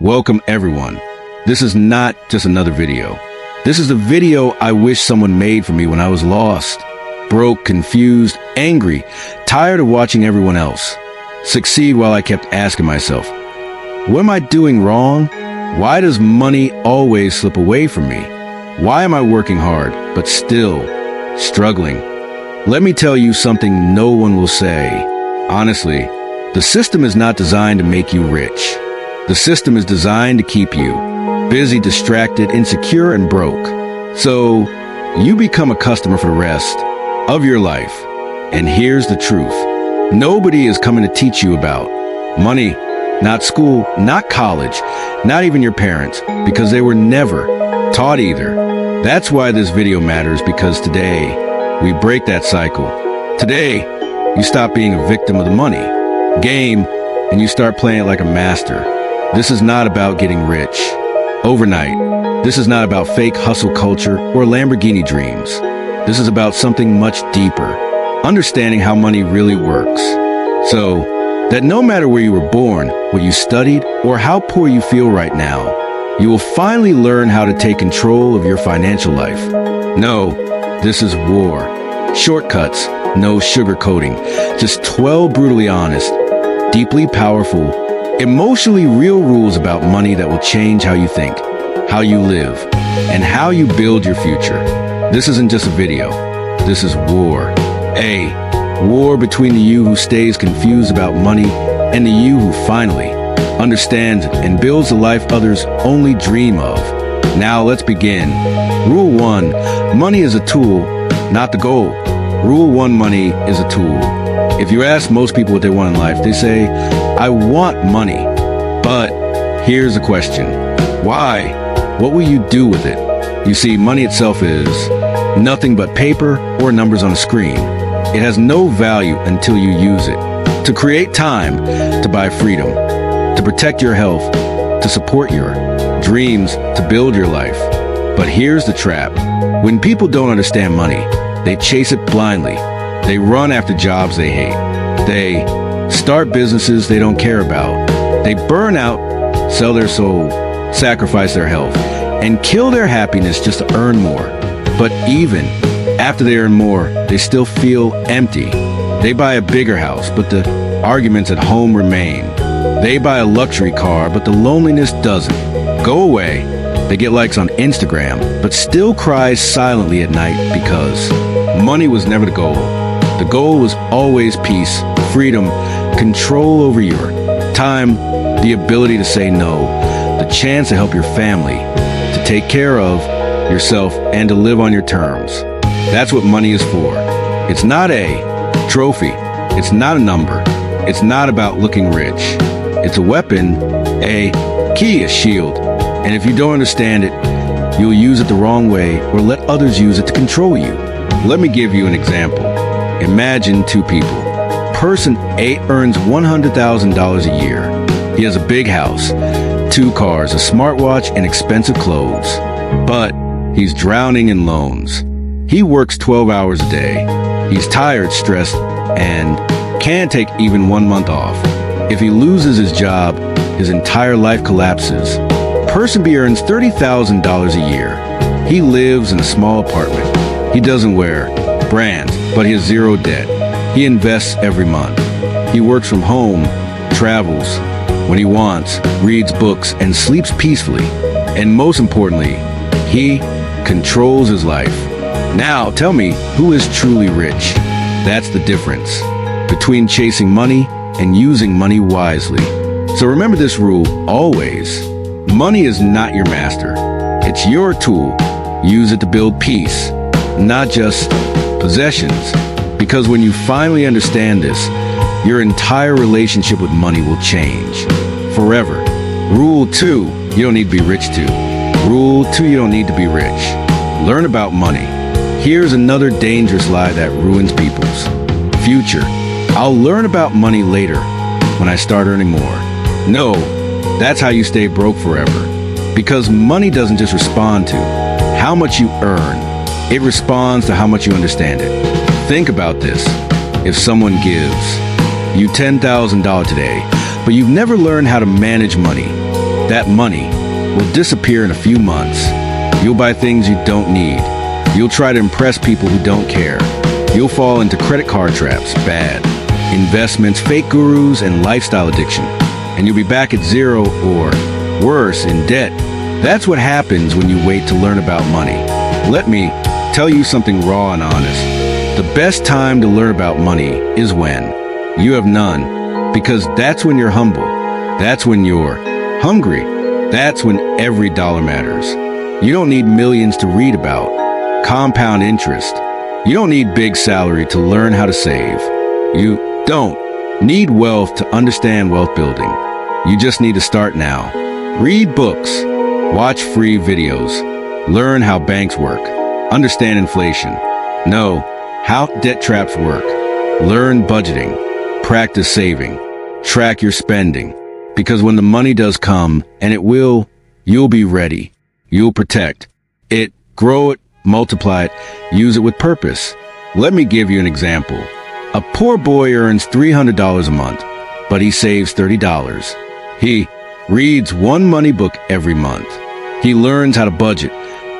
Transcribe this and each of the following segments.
Welcome everyone. This is not just another video. This is the video I wish someone made for me when I was lost, broke, confused, angry, tired of watching everyone else succeed while I kept asking myself, what am I doing wrong? Why does money always slip away from me? Why am I working hard, but still struggling? Let me tell you something no one will say. Honestly, the system is not designed to make you rich. The system is designed to keep you busy, distracted, insecure, and broke. So you become a customer for the rest of your life. And here's the truth. Nobody is coming to teach you about money, not school, not college, not even your parents, because they were never taught either. That's why this video matters, because today we break that cycle. Today, you stop being a victim of the money game and you start playing it like a master. This is not about getting rich overnight. This is not about fake hustle culture or Lamborghini dreams. This is about something much deeper, understanding how money really works. So that no matter where you were born, what you studied, or how poor you feel right now, you will finally learn how to take control of your financial life. No, this is war. Shortcuts, no sugarcoating, just 12 brutally honest, deeply powerful, emotionally real rules about money that will change how you think, how you live, and how you build your future. This isn't just a video. This is war. A war between the you who stays confused about money and the you who finally understands it and builds the life others only dream of. Now let's begin. Rule 1. Money is a tool, not the goal. Rule 1. Money is a tool. If you ask most people what they want in life, they say, I want money. But here's the question. Why? What will you do with it? You see, money itself is nothing but paper or numbers on a screen. It has no value until you use it. To create time, to buy freedom, to protect your health, to support your dreams, to build your life. But here's the trap. When people don't understand money, they chase it blindly. They run after jobs they hate. They start businesses they don't care about. They burn out, sell their soul, sacrifice their health, and kill their happiness just to earn more. But even after they earn more, they still feel empty. They buy a bigger house, but the arguments at home remain. They buy a luxury car, but the loneliness doesn't go away. They get likes on Instagram, but still cries silently at night because money was never the goal. The goal was always peace, freedom, control over your time, the ability to say no, the chance to help your family, to take care of yourself, and to live on your terms. That's what money is for. It's not a trophy. It's not a number. It's not about looking rich. It's a weapon, a key, a shield. And if you don't understand it, you'll use it the wrong way or let others use it to control you. Let me give you an example. Imagine two people. Person A earns $100,000 a year. He has a big house, 2 cars, a smartwatch, and expensive clothes. But he's drowning in loans. He works 12 hours a day. He's tired, stressed, and can't take even 1 month off. If he loses his job, his entire life collapses. Person B earns $30,000 a year. He lives in a small apartment. He doesn't wear brands, but he has 0 debt. He invests every month. He works from home, travels when he wants, reads books, and sleeps peacefully. And most importantly, he controls his life. Now, tell me, who is truly rich? That's the difference between chasing money and using money wisely. So remember this rule always. Money is not your master. It's your tool. Use it to build peace, not just possessions. Because when you finally understand this, your entire relationship with money will change forever. Rule 2, you don't need to be rich to. Rule 2, you don't need to be rich. Learn about money. Here's another dangerous lie that ruins people's future. I'll learn about money later when I start earning more. No, that's how you stay broke forever. Because money doesn't just respond to how much you earn. It responds to how much you understand it. Think about this. If someone gives you $10,000 today, but you've never learned how to manage money, that money will disappear in a few months. You'll buy things you don't need. You'll try to impress people who don't care. You'll fall into credit card traps, bad, investments, fake gurus, and lifestyle addiction. And you'll be back at zero or, worse, in debt. That's what happens when you wait to learn about money. Let me tell you something raw and honest. The best time to learn about money is when you have none, because that's when you're humble. That's when you're hungry. That's when every dollar matters. You don't need millions to read about compound interest. You don't need big salary to learn how to save. You don't need wealth to understand wealth building. You just need to start now. Read books, watch free videos, learn how banks work, understand inflation, know how debt traps work, learn budgeting, practice saving, track your spending. Because when the money does come, and it will, you'll be ready. You'll protect it, grow it, multiply it, use it with purpose. Let me give you an example. A poor boy earns $300 a month, but he saves $30. He reads one money book every month. He learns how to budget,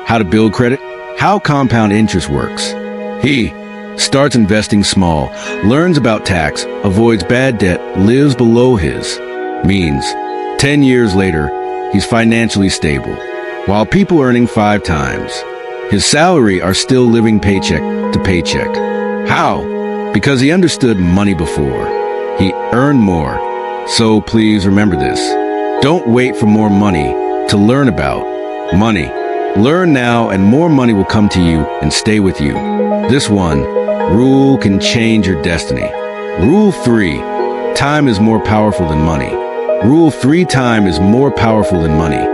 how to build credit, how compound interest works. He starts investing small, learns about tax, avoids bad debt, lives below his means. 10 years later, he's financially stable, while people earning 5 times his salary are still living paycheck to paycheck. How? Because he understood money before. He earned more. So please remember this. Don't wait for more money to learn about money. Learn now and more money will come to you and stay with you. This one rule can change your destiny. Rule 3, time is more powerful than money. Rule 3, time is more powerful than money.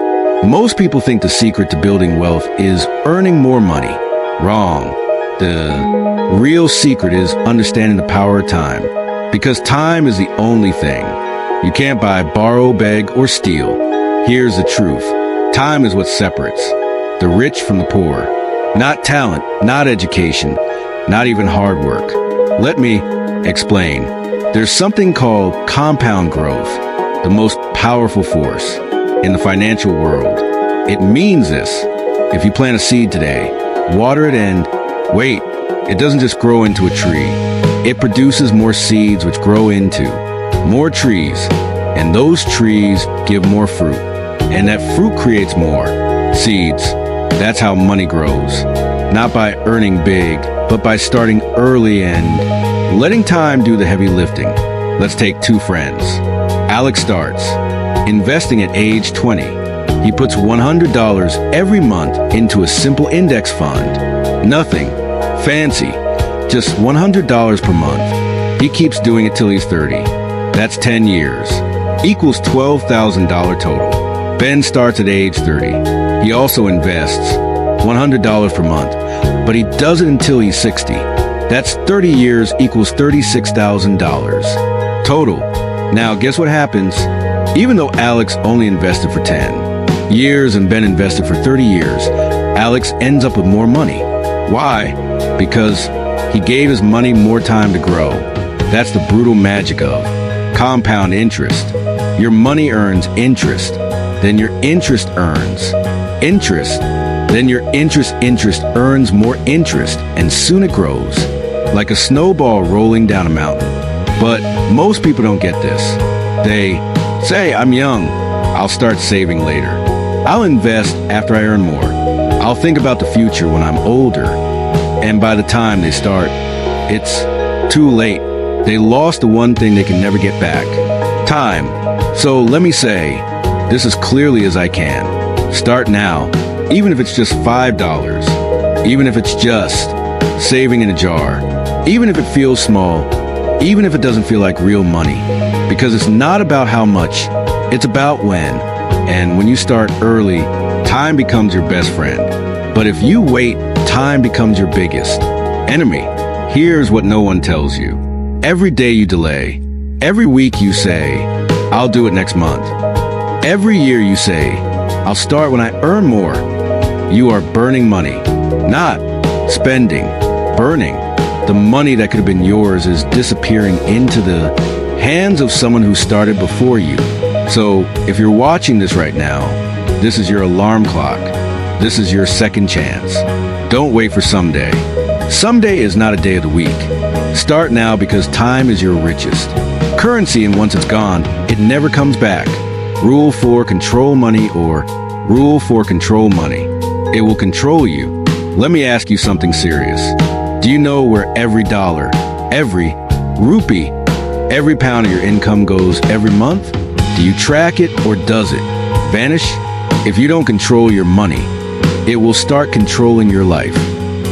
Most people think the secret to building wealth is earning more money. Wrong. The real secret is understanding the power of time. Because time is the only thing you can't buy, borrow, beg, or steal. Here's the truth. Time is what separates the rich from the poor. Not talent, not education, not even hard work. Let me explain. There's something called compound growth, the most powerful force in the financial world. It means this. If you plant a seed today, water it and wait, it doesn't just grow into a tree. It produces more seeds which grow into more trees, and those trees give more fruit, and that fruit creates more seeds. That's how money grows. Not by earning big, but by starting early and letting time do the heavy lifting. Let's take 2 friends. Alex starts investing at age 20. He puts $100 every month into a simple index fund. Nothing fancy, just $100 per month. He keeps doing it till he's 30. That's 10 years. Equals $12,000 total. Ben starts at age 30. He also invests $100 per month, but he does it until he's 60. That's 30 years equals $36,000 total. Now, guess what happens? Even though Alex only invested for 10 years and Ben invested for 30 years, Alex ends up with more money. Why? Because he gave his money more time to grow. That's the brutal magic of compound interest. Your money earns interest, then your interest earns interest, then your interest earns more interest, and soon it grows like a snowball rolling down a mountain. But most people don't get this. They say, I'm young, I'll start saving later. I'll invest after I earn more. I'll think about the future when I'm older. And by the time they start, it's too late. They lost the one thing they can never get back. Time. So let me say this as clearly as I can. Start now, even if it's just $5, even if it's just saving in a jar, even if it feels small, even if it doesn't feel like real money. Because it's not about how much, it's about when. And when you start early, time becomes your best friend. But if you wait, time becomes your biggest enemy. Here's what no one tells you. Every day you delay, every week you say, I'll do it next month. Every year you say, I'll start when I earn more. You are burning money, not spending, burning. The money that could have been yours is disappearing into the hands of someone who started before you. So if you're watching this right now, this is your alarm clock. This is your second chance. Don't wait for someday. Someday is not a day of the week. Start now because time is your richest currency, and once it's gone, it never comes back. Rule 4, control money, or Rule 4, control money. It will control you. Let me ask you something serious. Do you know where every dollar, every rupee, every pound of your income goes every month? Do you track it, or does it vanish? If you don't control your money, it will start controlling your life.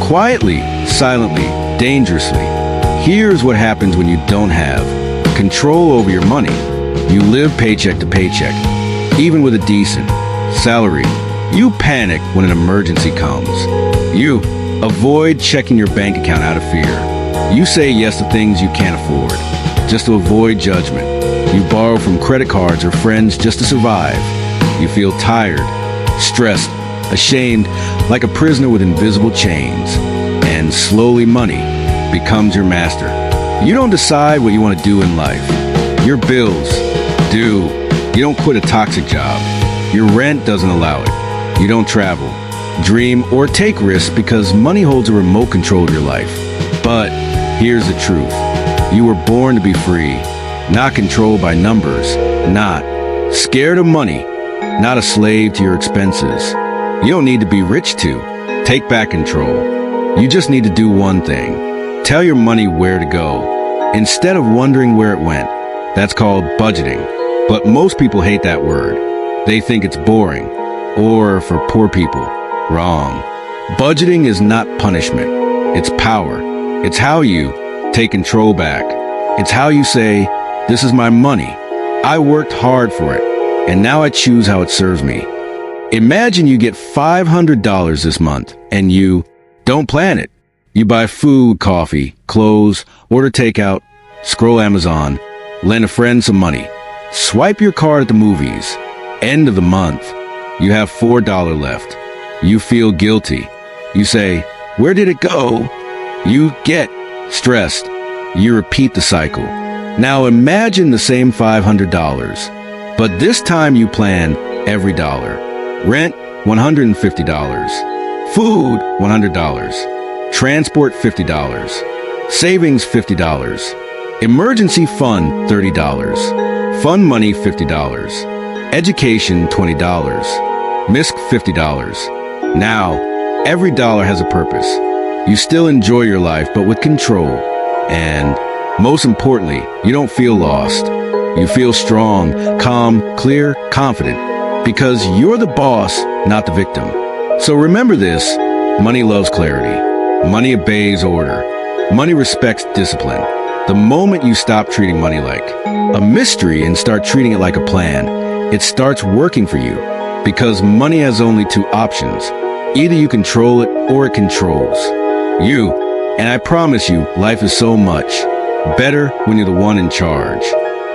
Quietly, silently, dangerously. Here's what happens when you don't have control over your money. You live paycheck to paycheck, even with a decent salary. You panic when an emergency comes. You avoid checking your bank account out of fear. You say yes to things you can't afford, just to avoid judgment. You borrow from credit cards or friends just to survive. You feel tired, stressed, ashamed, like a prisoner with invisible chains. And slowly money becomes your master. You don't decide what you want to do in life. Your bills do. You don't quit a toxic job. Your rent doesn't allow it. You don't travel, dream, or take risks because money holds a remote control of your life. But here's the truth. You were born to be free, not controlled by numbers, not scared of money, not a slave to your expenses. You don't need to be rich to take back control. You just need to do one thing. Tell your money where to go, instead of wondering where it went. That's called budgeting. But most people hate that word. They think it's boring, or for poor people. Wrong. Budgeting is not punishment. It's power. It's how you take control back. It's how you say, this is my money. I worked hard for it, and now I choose how it serves me. Imagine you get $500 this month, and you don't plan it. You buy food, coffee, clothes, order takeout, scroll Amazon, lend a friend some money, swipe your card at the movies. End of the month, you have $4 left. You feel guilty. You say, where did it go? You get stressed. You repeat the cycle. Now imagine the same $500, but this time you plan every dollar. Rent, $150. Food, $100. Transport, $50. Savings, $50. Emergency fund, $30. Fund money, $50. Education, $20. MISC, $50. Now, every dollar has a purpose. You still enjoy your life, but with control. And most importantly, you don't feel lost. You feel strong, calm, clear, confident. Because you're the boss, not the victim. So remember this, money loves clarity. Money obeys order. Money respects discipline. The moment you stop treating money like a mystery and start treating it like a plan, it starts working for you. Because money has only two options. Either you control it or it controls you. And I promise you, life is so much better when you're the one in charge.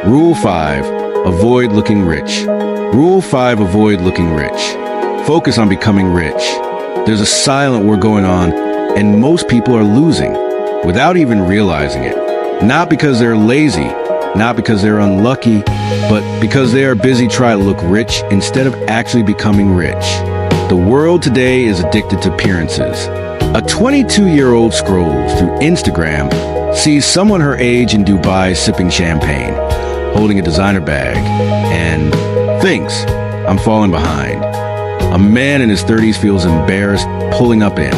Rule 5, avoid looking rich. Rule 5, avoid looking rich. Focus on becoming rich. There's a silent war going on, and most people are losing without even realizing it. Not because they're lazy, not because they're unlucky, but because they are busy trying to look rich instead of actually becoming rich. The world today is addicted to appearances. A 22-year-old scrolls through Instagram, sees someone her age in Dubai sipping champagne, holding a designer bag, and thinks, I'm falling behind. A man in his 30s feels embarrassed pulling up in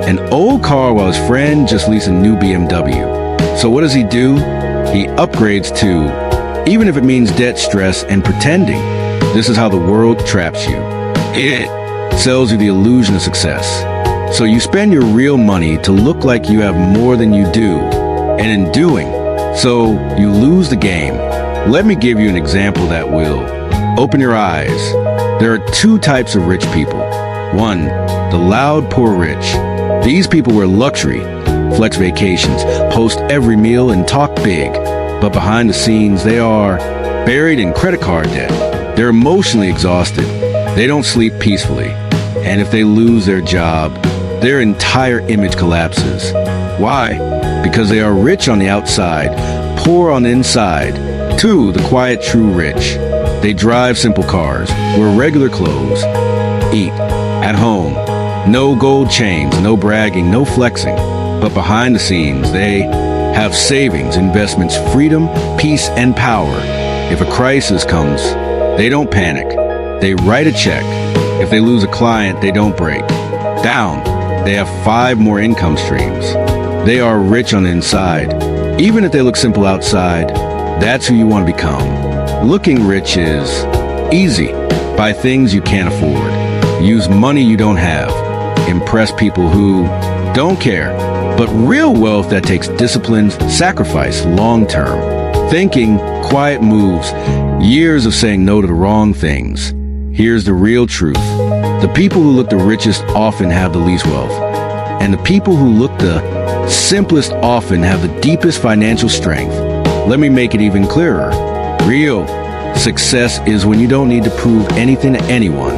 an old car while his friend just leased a new BMW. So what does he do? He upgrades too, even if it means debt, stress, and pretending. This is how the world traps you. It sells you the illusion of success. So you spend your real money to look like you have more than you do, and in doing so, you lose the game. Let me give you an example that will open your eyes. There are two types of rich people. One, the loud, poor rich. These people wear luxury, flex vacations, post every meal, and talk big. But behind the scenes, they are buried in credit card debt. They're emotionally exhausted. They don't sleep peacefully. And if they lose their job, their entire image collapses. Why? Because they are rich on the outside, poor on the inside. Two, the quiet, true rich. They drive simple cars, wear regular clothes, eat at home. No gold chains, no bragging, no flexing. But behind the scenes, they have savings, investments, freedom, peace, and power. If a crisis comes, they don't panic. They write a check. If they lose a client, they don't break down. They have 5 more income streams. They are rich on the inside. Even if they look simple outside, that's who you want to become. Looking rich is easy. Buy things you can't afford. Use money you don't have. Impress people who don't care. But real wealth that takes discipline, sacrifice, long-term thinking, quiet moves, years of saying no to the wrong things. Here's the real truth. The people who look the richest often have the least wealth. And the people who look the simplest often have the deepest financial strength. Let me make it even clearer. Real success is when you don't need to prove anything to anyone.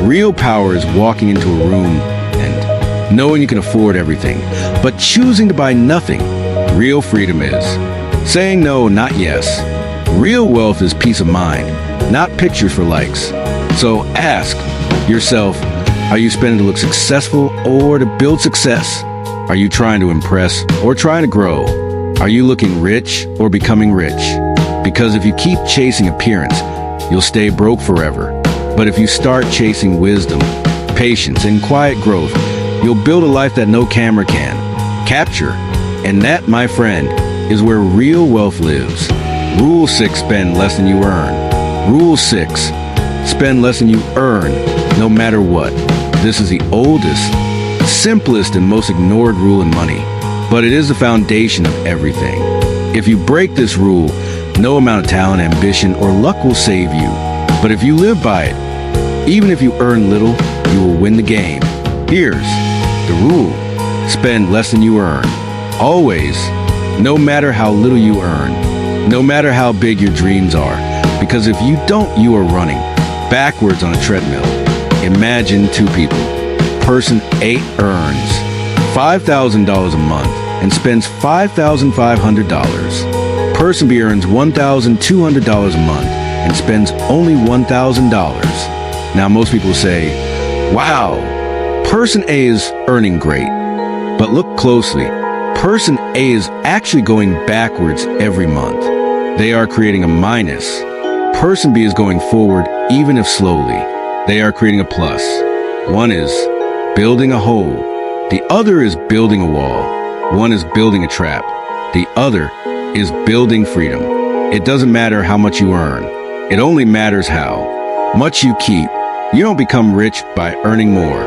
Real power is walking into a room and knowing you can afford everything, but choosing to buy nothing. Real freedom is saying no, not yes. Real wealth is peace of mind, not pictures for likes. So ask yourself, are you spending to look successful or to build success? Are you trying to impress or trying to grow? Are you looking rich or becoming rich? Because if you keep chasing appearance, you'll stay broke forever. But if you start chasing wisdom, patience, and quiet growth, you'll build a life that no camera can capture. And that, my friend, is where real wealth lives. Rule 6, spend less than you earn. Rule 6, spend less than you earn, no matter what. This is the oldest, simplest, and most ignored rule in money, but it is the foundation of everything. If you break this rule, no amount of talent, ambition, or luck will save you. But if you live by it, even if you earn little, you will win the game. Here's the rule. Spend less than you earn. Always, no matter how little you earn, no matter how big your dreams are. Because if you don't, you are running backwards on a treadmill. Imagine 2 people. Person A earns $5,000 a month and spends $5,500. Person B earns $1,200 a month and spends only $1,000. Now, most people say, wow, person A is earning great. But look closely. Person A is actually going backwards every month. They are creating a minus. Person B is going forward, even if slowly. They are creating a plus. One is building a hole. The other is building a wall. One is building a trap. The other is building freedom. It doesn't matter how much you earn. It only matters how much you keep. You don't become rich by earning more.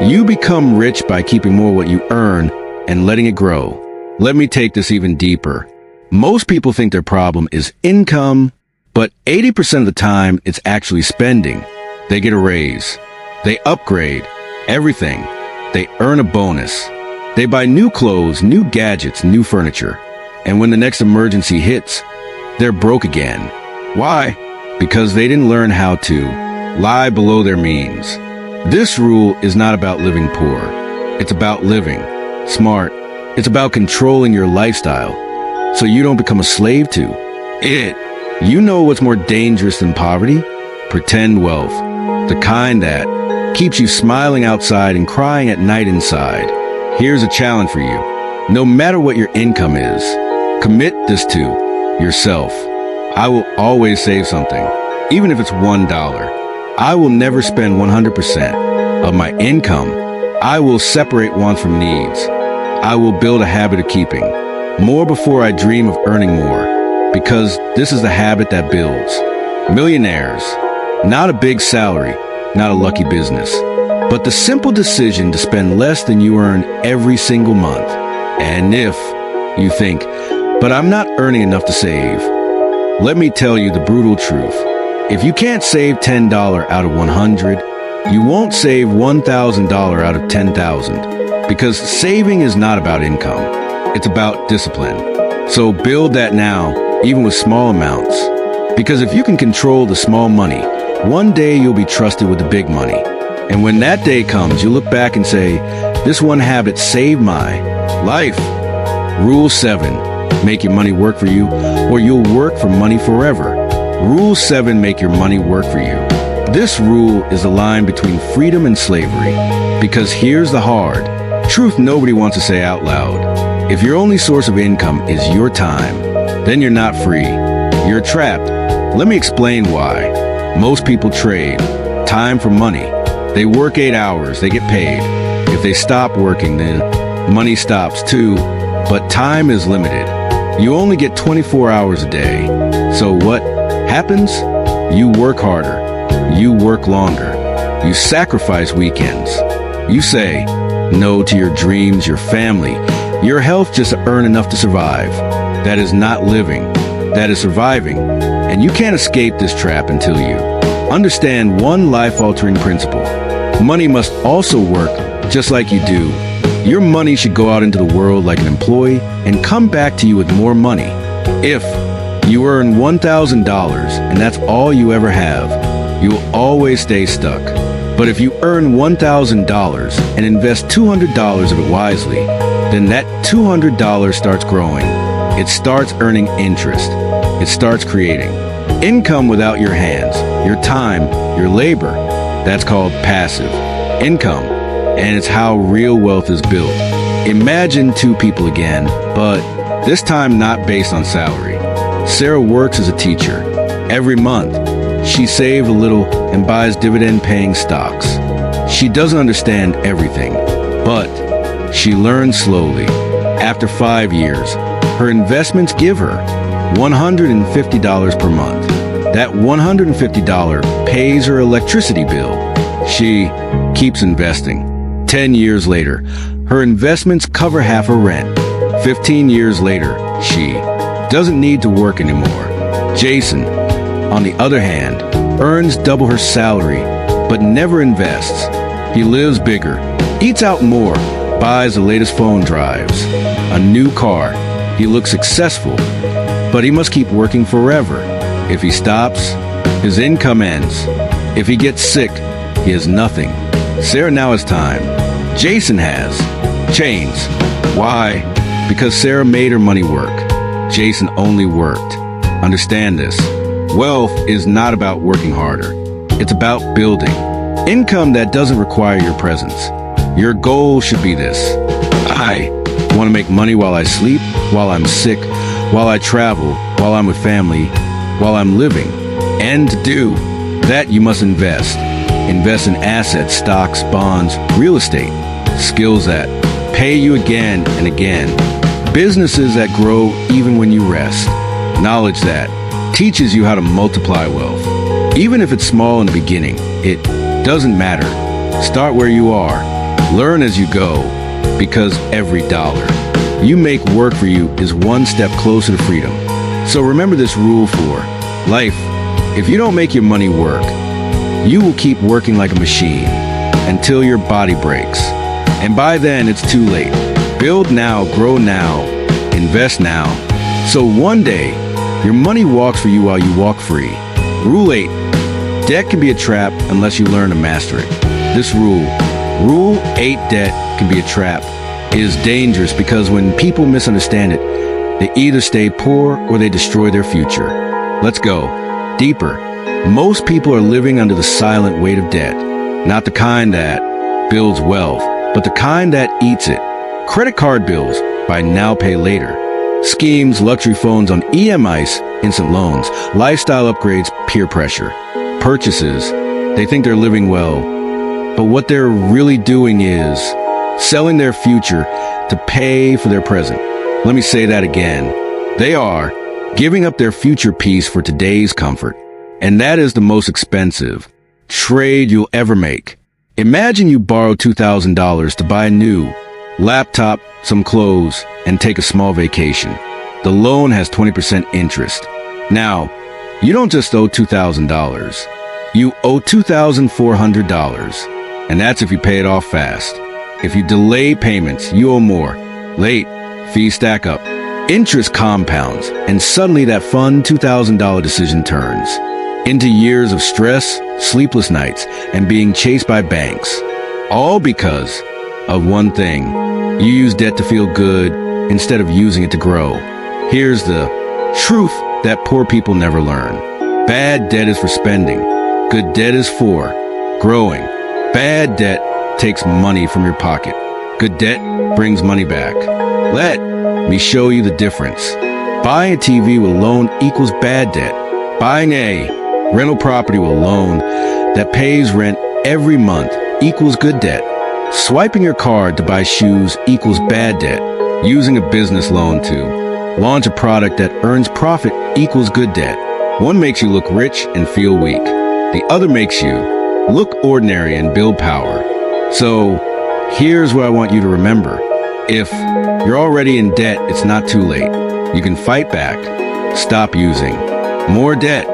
You become rich by keeping more what you earn and letting it grow. Let me take this even deeper. Most people think their problem is income, but 80% of the time it's actually spending. They get a raise. They upgrade everything. They earn a bonus. They buy new clothes, new gadgets, new furniture. And when the next emergency hits, they're broke again. Why? Because they didn't learn how to lie below their means. This rule is not about living poor. It's about living smart. It's about controlling your lifestyle so you don't become a slave to it. You know what's more dangerous than poverty? Pretend wealth. The kind that keeps you smiling outside and crying at night inside. Here's a challenge for you. No matter what your income is, commit this to yourself. I will always save something, even if it's $1. I will never spend 100% of my income. I will separate wants from needs. I will build a habit of keeping more before I dream of earning more, because this is the habit that builds millionaires. Not a big salary, not a lucky business, but the simple decision to spend less than you earn every single month. And if you think, but I'm not earning enough to save, let me tell you the brutal truth. If you can't save $10 out of 100, you won't save $1,000 out of 10,000, because saving is not about income. It's about discipline. So build that now, even with small amounts. Because if you can control the small money, one day you'll be trusted with the big money. And when that day comes, you'll look back and say, this one habit saved my life. Rule 7, make your money work for you, or you'll work for money forever. Rule 7, make your money work for you. This rule is the line between freedom and slavery. Because here's the hard truth nobody wants to say out loud. If your only source of income is your time, then you're not free. You're trapped. Let me explain why. Most people trade time for money. They work 8 hours, they get paid. If they stop working, then money stops too. But time is limited. You only get 24 hours a day. So what happens? You work harder. You work longer. You sacrifice weekends. You say no to your dreams, your family, your health just to earn enough to survive. That is not living. That is surviving. And you can't escape this trap until you understand one life-altering principle. Money must also work just like you do. Your money should go out into the world like an employee and come back to you with more money. If you earn $1,000 and that's all you ever have, you'll always stay stuck. But if you earn $1,000 and invest $200 of it wisely, then that $200 starts growing. It starts earning interest. It starts creating income without your hands, your time, your labor. That's called passive income, and it's how real wealth is built. Imagine two people again, but this time not based on salary. Sarah works as a teacher. Every month, she saves a little and buys dividend-paying stocks. She doesn't understand everything, but she learns slowly. After 5 years, her investments give her $150 per month. That $150 pays her electricity bill. She keeps investing. 10 years later, her investments cover half her rent. 15 years later, she doesn't need to work anymore. Jason, on the other hand, earns double her salary, but never invests. He lives bigger, eats out more, buys the latest phone, drives a new car. He looks successful, but he must keep working forever. If he stops, his income ends. If he gets sick, he has nothing. Sarah now has time. Jason has chains. Why? Because Sarah made her money work. Jason only worked. Understand this. Wealth is not about working harder. It's about building income that doesn't require your presence. Your goal should be this. I want to make money while I sleep, while I'm sick, while I travel, while I'm with family, while I'm living. And to do that, you must invest. Invest in assets, stocks, bonds, real estate, skills that pay you again and again, businesses that grow even when you rest, knowledge that teaches you how to multiply wealth. Even if it's small in the beginning, it doesn't matter. Start where you are. Learn as you go, because every dollar you make work for you is one step closer to freedom. So remember this rule for life. If you don't make your money work, you will keep working like a machine until your body breaks. And by then, it's too late. Build now, grow now, invest now. So one day, your money walks for you while you walk free. Rule 8. Debt can be a trap unless you learn to master it. This Rule 8, debt can be a trap, is dangerous because when people misunderstand it, they either stay poor or they destroy their future. Let's go deeper. Most people are living under the silent weight of debt, not the kind that builds wealth, but the kind that eats it. Credit card bills, buy now, pay later. Schemes, luxury phones on EMIs, instant loans, lifestyle upgrades, peer pressure. Purchases, they think they're living well, but what they're really doing is selling their future to pay for their present. Let me say that again. They are giving up their future peace for today's comfort. And that is the most expensive trade you'll ever make. Imagine you borrow $2,000 to buy a new laptop, some clothes, and take a small vacation. The loan has 20% interest. Now, you don't just owe $2,000. You owe $2,400. And that's if you pay it off fast. If you delay payments, you owe more. Late, fees stack up. Interest compounds, and suddenly that fun $2,000 decision turns into years of stress, sleepless nights, and being chased by banks. All because of one thing. You use debt to feel good instead of using it to grow. Here's the truth that poor people never learn. Bad debt is for spending. Good debt is for growing. Bad debt takes money from your pocket. Good debt brings money back. Let me show you the difference. Buying a TV with a loan equals bad debt. Buying a rental property with a loan that pays rent every month equals good debt. Swiping your card to buy shoes equals bad debt. Using a business loan to launch a product that earns profit equals good debt. One makes you look rich and feel weak. The other makes you look ordinary and build power. So here's what I want you to remember. If you're already in debt, it's not too late. You can fight back. Stop using more debt.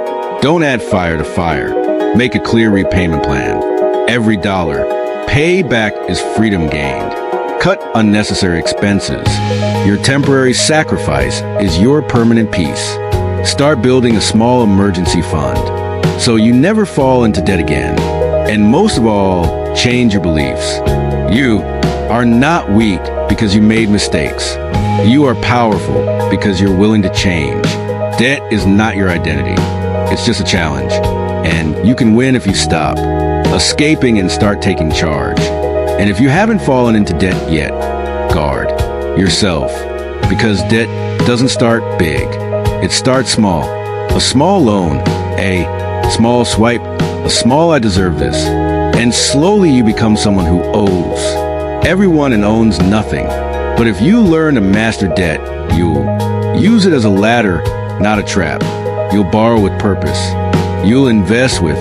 Don't add fire to fire. Make a clear repayment plan. Every dollar pay back is freedom gained. Cut unnecessary expenses. Your temporary sacrifice is your permanent peace. Start building a small emergency fund so you never fall into debt again. And most of all, change your beliefs. You are not weak because you made mistakes. You are powerful because you're willing to change. Debt is not your identity. It's just a challenge. And you can win if you stop escaping and start taking charge. And if you haven't fallen into debt yet, guard yourself, because debt doesn't start big. It starts small. A small loan, a small swipe, a small "I deserve this." And slowly you become someone who owes everyone and owns nothing. But if you learn to master debt, you'll use it as a ladder, not a trap. You'll borrow with purpose. You'll invest with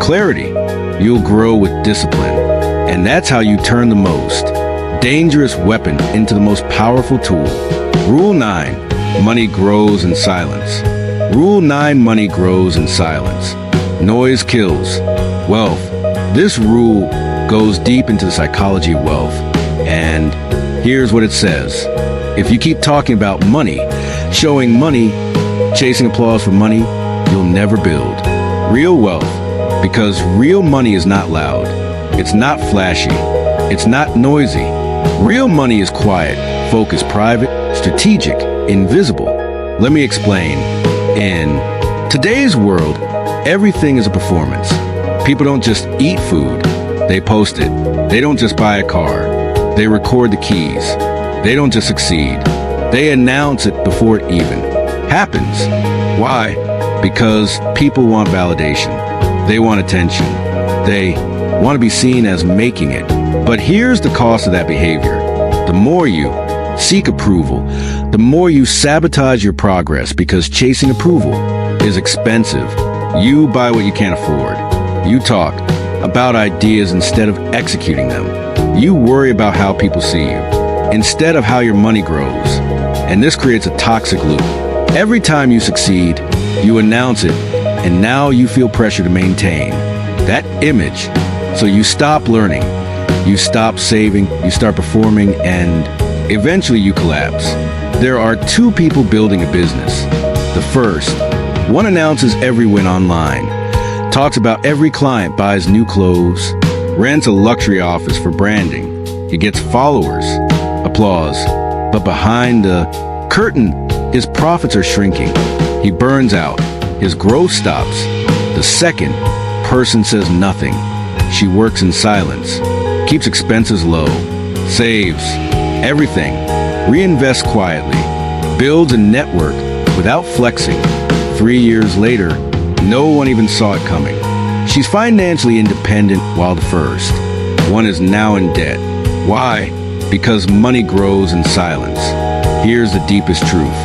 clarity. You'll grow with discipline. And that's how you turn the most dangerous weapon into the most powerful tool. Rule 9, money grows in silence. Rule 9, money grows in silence. Noise kills wealth. This rule goes deep into the psychology of wealth. And here's what it says. If you keep talking about money, showing money, chasing applause for money, you'll never build real wealth, because real money is not loud. It's not flashy. It's not noisy. Real money is quiet, focused, private, strategic, invisible. Let me explain. In today's world, everything is a performance. People don't just eat food, they post it. They don't just buy a car, they record the keys. They don't just succeed, they announce it before it even happens. Why? Because people want validation. They want attention. They want to be seen as making it. But here's the cost of that behavior. The more you seek approval, the more you sabotage your progress, because chasing approval is expensive. You buy what you can't afford. You talk about ideas instead of executing them. You worry about how people see you instead of how your money grows. And this creates a toxic loop. Every time you succeed, you announce it, and now you feel pressure to maintain that image. So you stop learning, you stop saving, you start performing, and eventually you collapse. There are two people building a business. The first, one announces every win online, talks about every client, buys new clothes, rents a luxury office for branding. He gets followers, applause, but behind the curtain, his profits are shrinking. He burns out. His growth stops. The second person says nothing. She works in silence, keeps expenses low, saves everything, reinvests quietly, builds a network without flexing. 3 years later, no one even saw it coming. She's financially independent, while the first one is now in debt. Why? Because money grows in silence. Here's the deepest truth.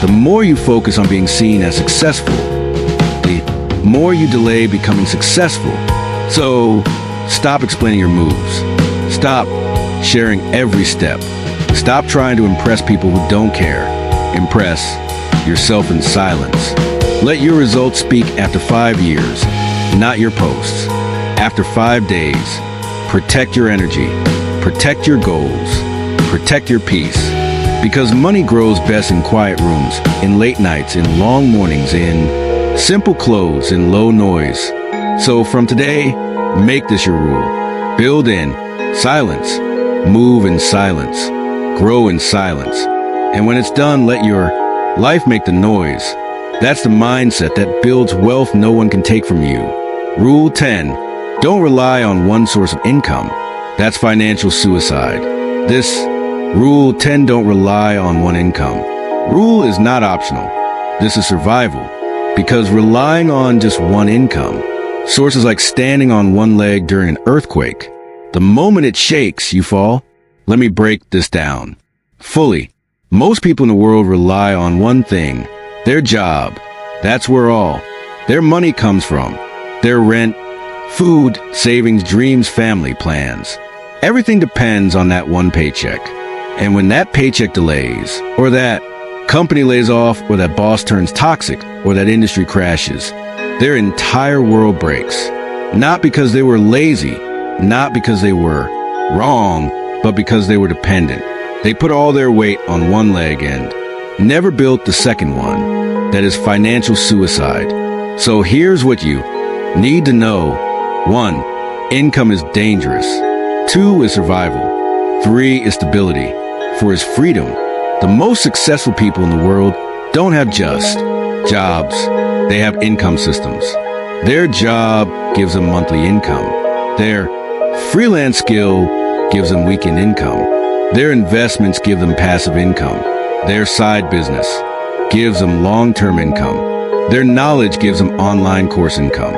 The more you focus on being seen as successful, the more you delay becoming successful. So stop explaining your moves. Stop sharing every step. Stop trying to impress people who don't care. Impress yourself in silence. Let your results speak after 5 years, not your posts. After 5 days, protect your energy, protect your goals, protect your peace. Because money grows best in quiet rooms, in late nights, in long mornings, in simple clothes, in low noise. So from today, make this your rule. Build in silence, move in silence, grow in silence. And when it's done, let your life make the noise. That's the mindset that builds wealth no one can take from you. Rule 10. Don't rely on one source of income. That's financial suicide. Rule 10, don't rely on one income. Rule is not optional. This is survival. Because relying on just one income, sources like standing on one leg during an earthquake, the moment it shakes, you fall. Let me break this down fully. Most people in the world rely on one thing, their job. That's where all their money comes from. Their rent, food, savings, dreams, family plans. Everything depends on that one paycheck. And when that paycheck delays, or that company lays off, or that boss turns toxic, or that industry crashes, their entire world breaks. Not because they were lazy, not because they were wrong, but because they were dependent. They put all their weight on one leg and never built the second one. That is financial suicide. So here's what you need to know. 1. Income is dangerous. 2 is survival. 3 is stability. 4 is freedom. The most successful people in the world don't have just jobs. They have income systems. Their job gives them monthly income. Their freelance skill gives them weekend income. Their investments give them passive income. Their side business gives them long-term income. Their knowledge gives them online course income.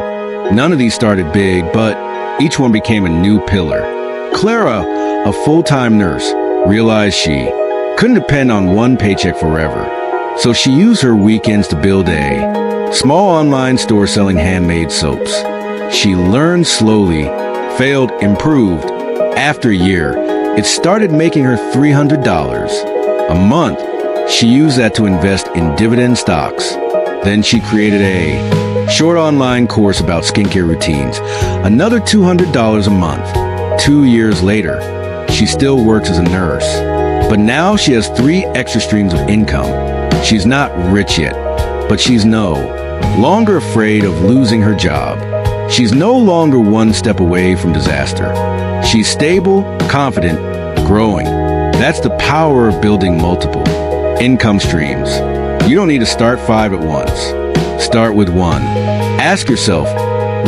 None of these started big, but each one became a new pillar. Clara, a full-time nurse, realized she couldn't depend on one paycheck forever. So she used her weekends to build a small online store selling handmade soaps. She learned slowly, failed, improved. After a year, it started making her $300 a month. She used that to invest in dividend stocks. Then she created a short online course about skincare routines. Another $200 a month. 2 years later, she still works as a nurse. But now she has 3 extra streams of income. She's not rich yet, but she's no longer afraid of losing her job. She's no longer one step away from disaster. She's stable, confident, growing. That's the power of building multiple income streams. You don't need to start 5 at once. Start with 1. Ask yourself,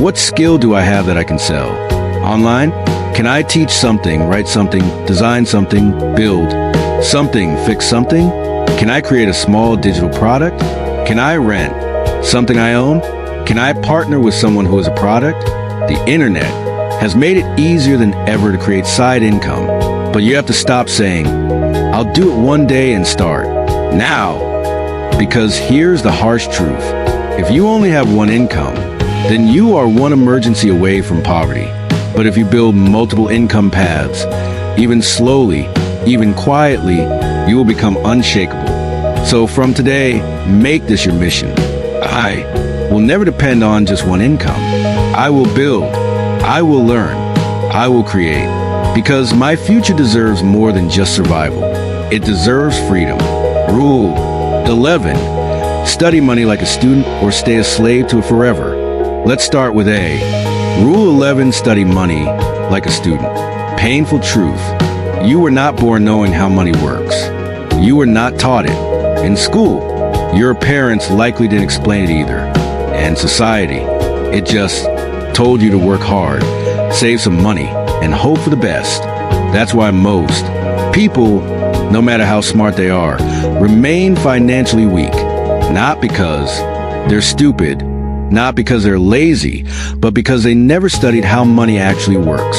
what skill do I have that I can sell? Online? Can I teach something, write something, design something, build something, fix something? Can I create a small digital product? Can I rent something I own? Can I partner with someone who has a product? The internet has made it easier than ever to create side income, but you have to stop saying, I'll do it one day and start now. Because here's the harsh truth. If you only have one income, then you are one emergency away from poverty. But if you build multiple income paths, even slowly, even quietly, you will become unshakable. So from today, make this your mission. I will never depend on just one income. I will build. I will learn. I will create. Because my future deserves more than just survival. It deserves freedom. Rule 11. Study money like a student or stay a slave to it forever. Let's start with A. Rule 11, study money like a student. Painful truth. You were not born knowing how money works. You were not taught it. In school, your parents likely didn't explain it either. And society, it just told you to work hard, save some money, and hope for the best. That's why most people, no matter how smart they are, remain financially weak. Not because they're stupid, not because they're lazy, but because they never studied how money actually works.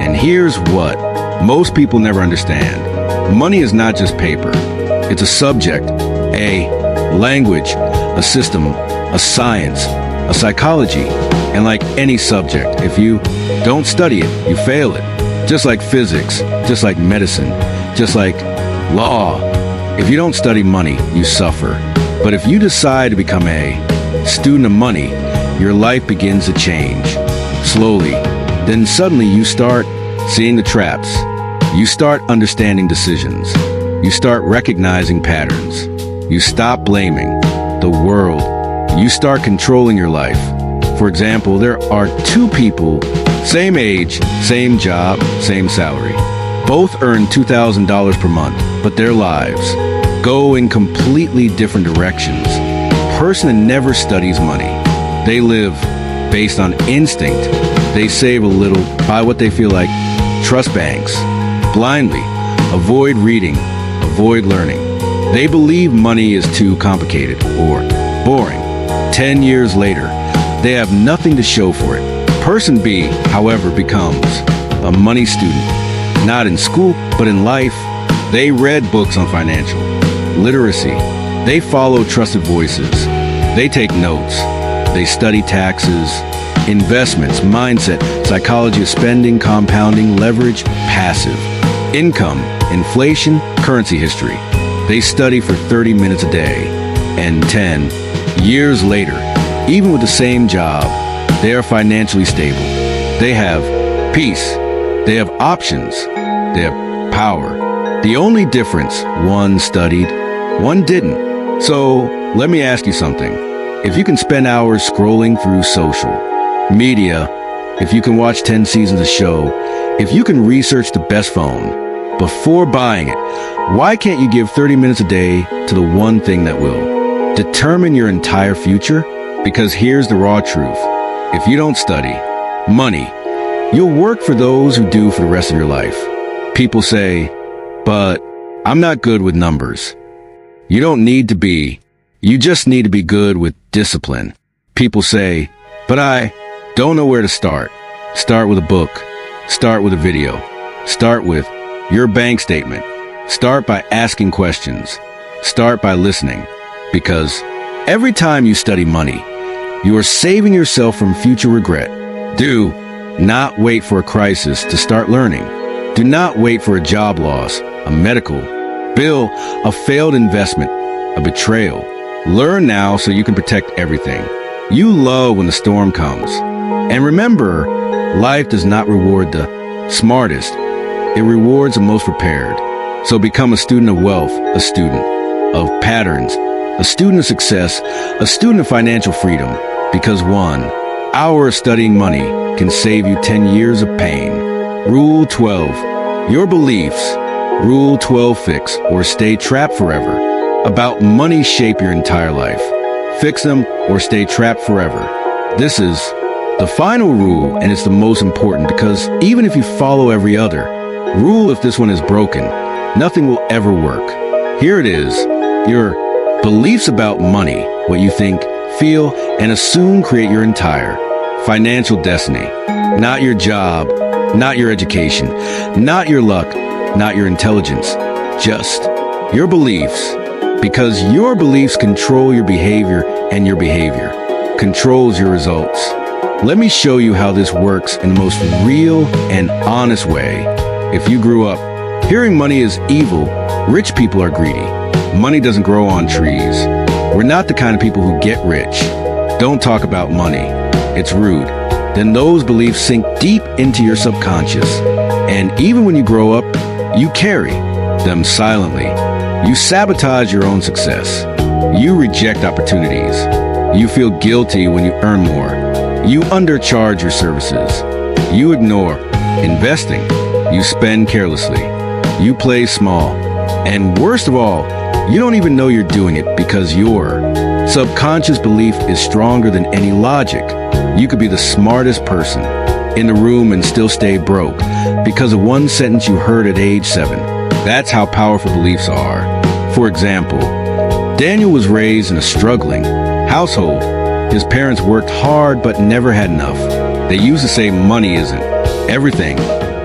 And here's what most people never understand. Money is not just paper. It's a subject, a language, a system, a science, a psychology. And like any subject, if you don't study it, you fail it. Just like physics, just like medicine, just like law. If you don't study money, you suffer. But if you decide to become a student of money, your life begins to change. Slowly. Then suddenly you start seeing the traps. You start understanding decisions. You start recognizing patterns. You stop blaming the world. You start controlling your life. For example, there are 2 people, same age, same job, same salary. Both earn $2,000 per month, but their lives go in completely different directions. person that never studies money. They live based on instinct. They save a little, buy what they feel like, trust banks, blindly, avoid reading, avoid learning. They believe money is too complicated or boring. 10 years later, they have nothing to show for it. Person B, however, becomes a money student, not in school, but in life. They read books on financial literacy. They follow trusted voices. They take notes. They study taxes, investments, mindset, psychology of spending, compounding, leverage, passive, income, inflation, currency history. They study for 30 minutes a day. And 10 years later, even with the same job, they are financially stable. They have peace. They have options. They have power. The only difference, one studied, one didn't. So let me ask you something. If you can spend hours scrolling through social media, if you can watch 10 seasons of a show, if you can research the best phone before buying it, why can't you give 30 minutes a day to the one thing that will determine your entire future? Because here's the raw truth. If you don't study money, you'll work for those who do for the rest of your life. People say, but I'm not good with numbers. You don't need to be. You just need to be good with discipline. People say, but I don't know where to start. Start with a book. Start with a video. Start with your bank statement. Start by asking questions. Start by listening. Because every time you study money, you are saving yourself from future regret. Do not wait for a crisis to start learning. Do not wait for a job loss, a medical bill, a failed investment, a betrayal. Learn now so you can protect everything you love when the storm comes. And remember, life does not reward the smartest. It rewards the most prepared. So become a student of wealth, a student of patterns, a student of success, a student of financial freedom. Because 1 hour of studying money can save you 10 years of pain. Rule 12. Your beliefs, Rule 12 fix or stay trapped forever. About money shape your entire life. Fix them or stay trapped forever. This is the final rule, and it's the most important because even if you follow every other rule, if this one is broken, nothing will ever work. Here it is. Your beliefs about money, what you think, feel, and assume create your entire financial destiny. Not your job, not your education, not your luck, not your intelligence, just your beliefs. Because your beliefs control your behavior, and your behavior controls your results. Let me show you how this works in the most real and honest way. If you grew up hearing money is evil, rich people are greedy, money doesn't grow on trees, we're not the kind of people who get rich, don't talk about money, it's rude, then those beliefs sink deep into your subconscious. And even when you grow up, you carry them silently. You sabotage your own success. You reject opportunities. You feel guilty when you earn more. You undercharge your services. You ignore investing. You spend carelessly. You play small. And worst of all, you don't even know you're doing it because your subconscious belief is stronger than any logic. You could be the smartest person in the room and still stay broke because of one sentence you heard at age 7. That's how powerful beliefs are. For example, Daniel was raised in a struggling household. His parents worked hard but never had enough. They used to say money isn't everything,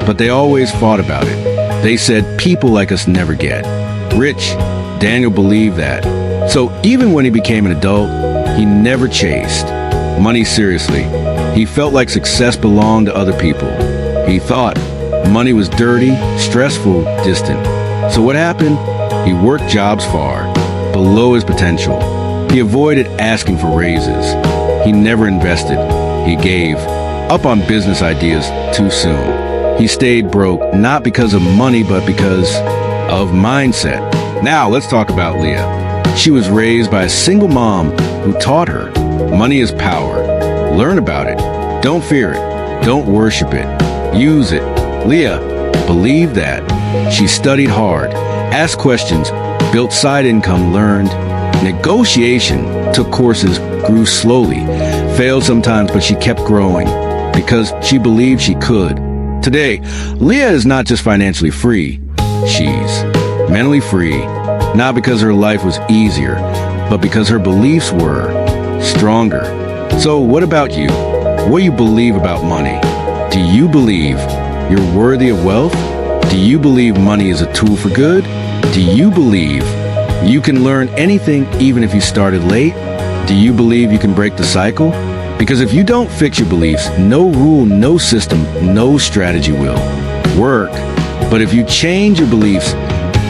but they always fought about it. They said people like us never get rich. Daniel believed that. So even when he became an adult, he never chased money seriously. He felt like success belonged to other people. He thought money was dirty, stressful, distant. So what happened? He worked jobs far below his potential. He avoided asking for raises. He never invested. He gave up on business ideas too soon. He stayed broke not because of money, but because of mindset. Now let's talk about Leah. She was raised by a single mom who taught her money is power. Learn about it. Don't fear it. Don't worship it. Use it. Leah believed that. She studied hard, asked questions, built side income, learned Negotiation, took courses, grew slowly, failed sometimes, but she kept growing because she believed she could. Today, Leah is not just financially free, she's mentally free, not because her life was easier, but because her beliefs were stronger. So what about you? What do you believe about money? Do you believe you're worthy of wealth? Do you believe money is a tool for good? Do you believe you can learn anything even if you started late? Do you believe you can break the cycle? Because if you don't fix your beliefs, no rule, no system, no strategy will work. But if you change your beliefs,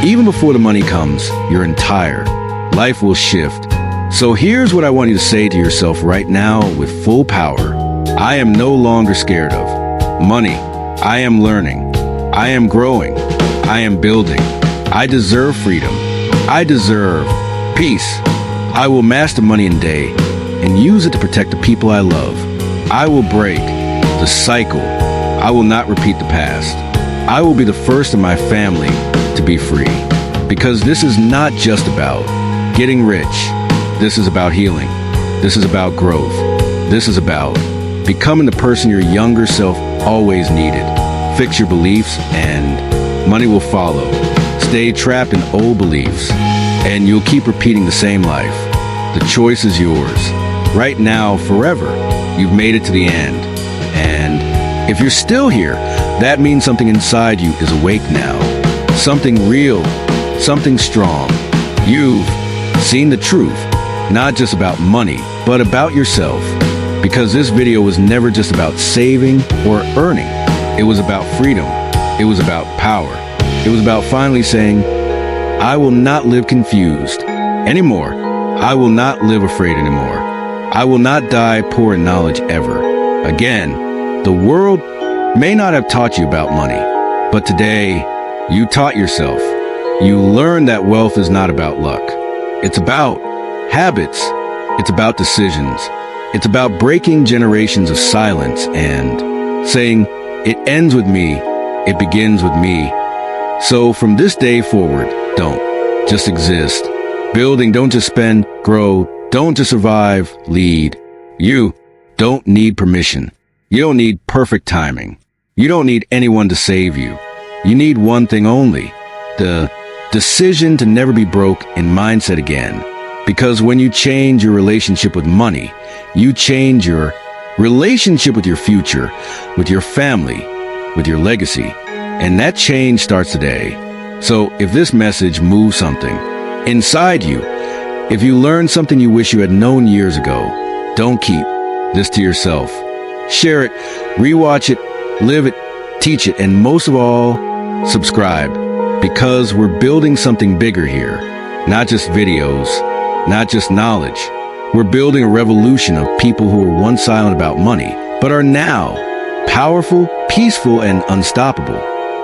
even before the money comes, your entire life will shift. So here's what I want you to say to yourself right now with full power. I am no longer scared of money. I am learning. I am growing. I am building. I deserve freedom. I deserve peace. I will master money in a day and use it to protect the people I love. I will break the cycle. I will not repeat the past. I will be the first in my family to be free. Because this is not just about getting rich. This is about healing. This is about growth. This is about becoming the person your younger self always needed. Fix your beliefs and money will follow. Stay trapped in old beliefs and you'll keep repeating the same life. The choice is yours. Right now, forever, you've made it to the end. And if you're still here, that means something inside you is awake now. Something real, something strong. You've seen the truth, not just about money, but about yourself. Because this video was never just about saving or earning. It was about freedom. It was about power. It was about finally saying, I will not live confused anymore. I will not live afraid anymore. I will not die poor in knowledge ever. Again, the world may not have taught you about money, but today you taught yourself. You learned that wealth is not about luck. It's about habits. It's about decisions. It's about breaking generations of silence and saying, it ends with me, it begins with me. So from this day forward, don't just exist. Building, don't just spend, grow, don't just survive, lead. You don't need permission. You don't need perfect timing. You don't need anyone to save you. You need one thing only, the decision to never be broke in mindset again. Because when you change your relationship with money, you change your relationship with your future, with your family, with your legacy. And that change starts today. So if this message moves something inside you, if you learned something you wish you had known years ago, don't keep this to yourself. Share it, rewatch it, live it, teach it, and most of all, subscribe. Because we're building something bigger here. Not just videos, not just knowledge. We're building a revolution of people who were once silent about money, but are now powerful, peaceful, and unstoppable.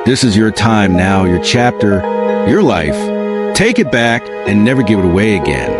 This is your time now, your chapter, your life. Take it back and never give it away again.